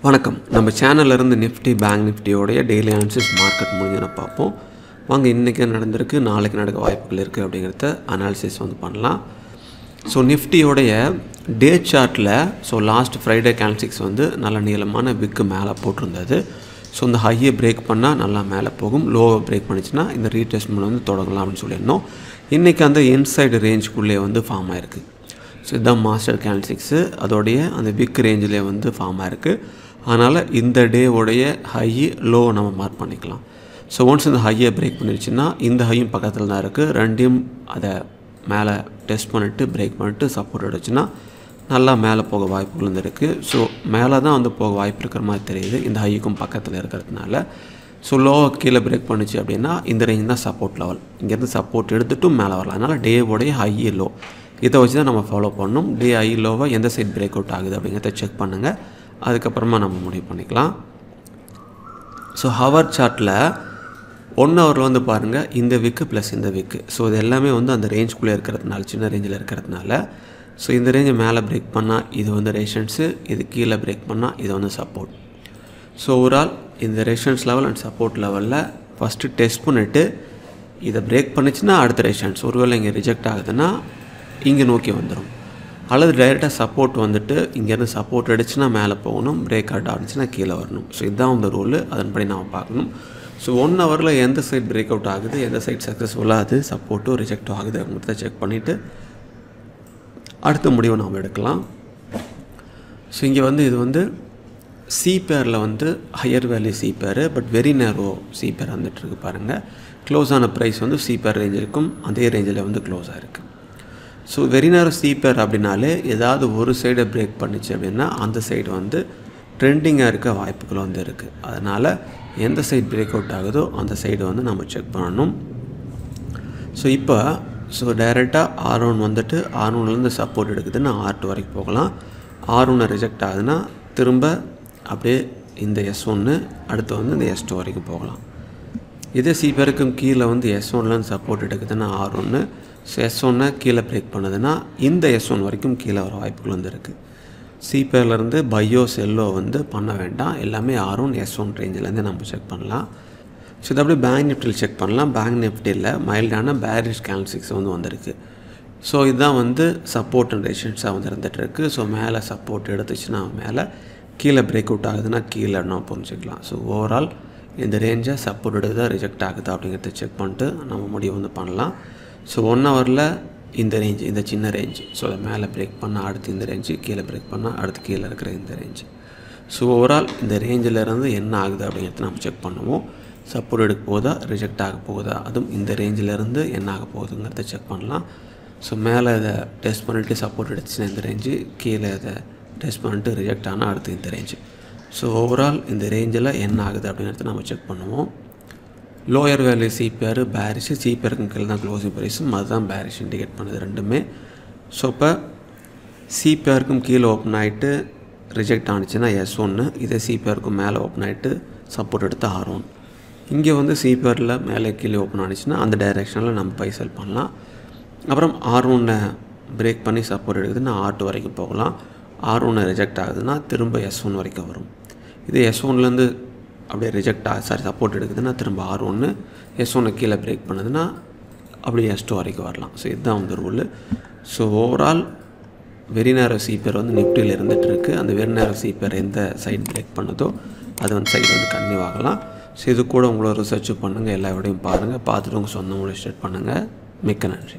வணக்கம். நம்ம சேனல்ல இருந்து நிஃப்டி பேங்க் நிஃப்டியோடைய டெய்லி அனாலிசிஸ் மார்க்கெட் முடிஞ்சதுன்னு பார்ப்போம். வாங்க இன்றைக்கி நடந்திருக்கு, நாளைக்கு நடக்க வாய்ப்புகள் இருக்குது அப்படிங்கிறத அனாலிசிஸ் பண்ணலாம். ஸோ நிஃப்டியோடைய டே சார்ட்டில் லாஸ்ட் ஃப்ரைடே கேண்டில்ஸ் நல்ல நீளமான விக்கு மேலே போட்டிருந்தது. ஸோ இந்த ஹையை பிரேக் பண்ணால் நல்லா மேலே போகும், லோவை பிரேக் பண்ணிச்சுன்னா இந்த ரீடெஸ்ட்மெண்ட் தொடங்கலாம் அப்படின்னு சொல்லியிருந்தோம். இன்றைக்கி அந்த இன்சைடு ரேஞ்சுக்குள்ளே ஃபார்ம் ஆகிருக்கு. ஸோ இதுதான் மாஸ்டர் கேண்டில்ஸு, அதோடைய அந்த விக் ரேஞ்சிலே ஃபார்ம் ஆகிருக்கு. அதனால் இந்த டேவோடைய ஹை லோ நம்ம மார்க் பண்ணிக்கலாம். ஸோ ஒன்ஸ் இந்த ஹையை பிரேக் பண்ணிடுச்சுன்னா இந்த ஹையும் பக்கத்தில் தான் இருக்குது, ரெண்டையும் அதை மேலே டெஸ்ட் பண்ணிவிட்டு பிரேக் பண்ணிவிட்டு சப்போர்ட் அடிச்சுன்னா நல்லா மேலே போக வாய்ப்புகள் இருக்குது. ஸோ மேலே தான் போக வாய்ப்பு இருக்கிற மாதிரி தெரியுது இந்த ஹைக்கும் பக்கத்தில் இருக்கிறதுனால. ஸோ லோவை கீழே பிரேக் பண்ணிச்சு அப்படின்னா இந்த ரேஞ்ச் தான் சப்போர்ட் லெவல், இங்கேருந்து சப்போர்ட் எடுத்துட்டும் மேலே வரலாம். அதனால் டேவோடைய ஹை லோ இதை வச்சு தான் நம்ம ஃபாலோ பண்ணணும். டே ஹை லோவை எந்த சைட் பிரேக் அவுட் ஆகுது அப்படிங்கிறத செக் பண்ணுங்கள், அதுக்கப்புறமா நம்ம முடிவு பண்ணிக்கலாம். ஸோ ஹவர் சார்ட்டில் 1 ஹவரில் பாருங்கள் இந்த விக்கு ப்ளஸ் இந்த விக்கு. ஸோ இது எல்லாமே அந்த ரேஞ்சுக்குள்ளே இருக்கிறதுனால, சின்ன ரேஞ்சில் இருக்கிறதுனால, ஸோ இந்த ரேஞ்சை மேலே பிரேக் பண்ணால் இது ரெசிஸ்டன்ஸு, இது கீழே பிரேக் பண்ணால் இது சப்போர்ட். ஸோ ஓவரால் இந்த ரெசிஸ்டன்ஸ் லெவல் அண்ட் சப்போர்ட் லெவலில் ஃபஸ்ட்டு டெஸ்ட் பண்ணிவிட்டு இதை பிரேக் பண்ணிச்சுன்னா அடுத்த ரெசிஸ்டன்ஸ், ஒருவேளை இங்கே ரிஜெக்ட் ஆகுதுன்னா இங்கே நோக்கி வந்துடும், அல்லது டைரெக்டாக சப்போர்ட் இங்கேருந்து சப்போர்ட் அடிச்சுன்னா மேலே போகணும், பிரேக் அவுட் ஆகிடுச்சுன்னா கீழே வரணும். ஸோ இதுதான் ரூலு, அதன்படி நாம் பார்க்கணும். ஸோ 1 ஹவரில் எந்த சைட் பிரேக் அவுட் ஆகுது, எந்த சைட் சக்ஸஸ்ஃபுல்லாக அது சப்போர்ட்டோ ரிஜெக்டோ ஆகுது அப்படின்றத செக் பண்ணிவிட்டு அடுத்த முடிவை நாம் எடுக்கலாம். ஸோ இங்கே இது சி பேரில் ஹையர் வேல்யூ சி பேர், பட் வெரி நேரோ சி பேர் வந்துட்டுருக்கு பாருங்கள். க்ளோஸ் ஆன ப்ரைஸ் சி பேர் ரேஞ்ச் இருக்கும், அதே ரேஞ்சில் க்ளோஸ் ஆகிருக்கு. ஸோ வெரி நேரோ சி பேர் அப்படின்னாலே ஏதாவது ஒரு சைடை பிரேக் பண்ணிச்சு அப்படின்னா அந்த சைடு ட்ரெண்டிங்காக இருக்க வாய்ப்புகள் இருக்குது. அதனால் எந்த சைட் பிரேக் அவுட் ஆகுதோ அந்த சைடு நம்ம செக் பண்ணணும். ஸோ இப்போ டைரெக்டாக R1 R1லேருந்து சப்போர்ட் எடுக்குதுன்னா R2 வரைக்கும் போகலாம். R1 ரிஜெக்ட் ஆகுதுன்னா திரும்ப அப்படியே இந்த S1 அடுத்து இந்த S2 வரைக்கும் போகலாம். இதே சி பேருக்கும் கீழே S1லேருந்து சப்போர்ட் எடுக்குதுன்னா R1, ஸோ S1 கீழே பிரேக் பண்ணுதுன்னா இந்த S1 வரைக்கும் கீழே வர வாய்ப்புகள் இருக்குது. சி பேர்லேருந்து பையோ செல்லோ பண்ண வேண்டாம், எல்லாமே R1 S1 ரேஞ்சிலேருந்து நம்ம செக் பண்ணலாம். ஸோ இது அப்படியே பேங்க் நிஃப்டியில் செக் பண்ணலாம். பேங்க் நிஃப்டியில் மைல்டான பேரிஷ் கேண்டில்ஸ் வந்திருக்கு. ஸோ இதுதான் சப்போர்ட் அண்ட் ரெசிஸ்டன்ஸாக இருந்துகிட்ருக்கு. ஸோ மேலே சப்போர்ட் எடுத்துச்சுன்னா மேலே, கீழே பிரேக் அவுட் ஆகுதுன்னா கீழே நான் புரிஞ்சுக்கலாம். ஸோ ஓவரால் இந்த ரேஞ்சை சப்போர்ட் எடுக்குதா ரிஜெக்ட் ஆகுதா அப்படிங்கிறத செக் பண்ணிட்டு நம்ம முடிவு பண்ணலாம். ஸோ 1 ஹவரில் இந்த ரேஞ்சு, இந்த சின்ன ரேஞ்சு, ஸோ அதை மேலே பிரேக் பண்ணால் அடுத்து இந்த ரேஞ்சு, கீழே பிரேக் பண்ணால் அடுத்து கீழே இருக்கிற இந்த ரேஞ்சு. ஸோ ஓவரால் இந்த ரேஞ்சிலேருந்து என்ன ஆகுது அப்படிங்கிறத நம்ம செக் பண்ணுவோம். சப்போர்ட் எடுக்க போகுதா ரிஜெக்ட் ஆக போகுதா, அதுவும் இந்த ரேஞ்சிலேருந்து என்ன ஆக போகுதுங்கிறத செக் பண்ணலாம். ஸோ மேலே இதை டெஸ்ட் பண்ணிவிட்டு சப்போர்ட் எடுத்துச்சுன்னா இந்த ரேஞ்சு, கீழே இதை டெஸ்ட் பண்ணிட்டு ரிஜெக்ட் ஆனால் அடுத்து இந்த ரேஞ்சு. ஸோ ஓவரால் இந்த ரேஞ்சில் என்ன ஆகுது அப்படிங்கிறத நம்ம செக் பண்ணுவோம். லோயர் வேல்யூ சி பேர் பேரிஷு, சி பேருக்கு கீழே தான் க்ளோசிங் ப்ரைஸும், அதுதான் பேரிஷ் இண்டிகேட் பண்ணுது ரெண்டுமே. ஸோ இப்போ சி பேருக்கும் கீழே ஓப்பன் ஆகிட்டு ரிஜெக்ட் ஆனிச்சுன்னா S1, இதே சி பேருக்கும் மேலே ஓப்பன் ஆகிட்டு சப்போர்ட் எடுத்து R1. இங்கே சி பேரில் மேலே கீழே ஓப்பன் ஆனிச்சுன்னா அந்த டைரெக்ஷனில் நம்ம பை செல் பண்ணலாம். அப்புறம் R1 பிரேக் பண்ணி சப்போர்ட் எடுக்குதுன்னா R2 வரைக்கும் போகலாம். R1 ரிஜெக்ட் ஆகுதுன்னா திரும்ப S1 வரைக்கும் வரும். இது S1லேருந்து அப்படியே சப்போர்ட் எடுக்குதுன்னா திரும்ப R1, S1 கீழே பிரேக் பண்ணுதுன்னா அப்படியே S2 வரைக்கும் வரலாம். ஸோ இதுதான் rule. So overall very narrow C பேர் நிஃப்டியில் இருந்துகிட்ருக்கு. அந்த வெரி நேரோ சி பேர் எந்த சைட் பிரேக் பண்ணுதோ அது சைடு கன்டினியூ ஆகலாம். ஸோ இது கூட உங்களோட ரிசர்ச் பண்ணுங்கள், எல்லா விடையும் பாருங்கள், பார்த்துட்டு உங்கள் சொந்த மூலம் ஸ்டார்ட் பண்ணுங்கள். மிக்க நன்றி.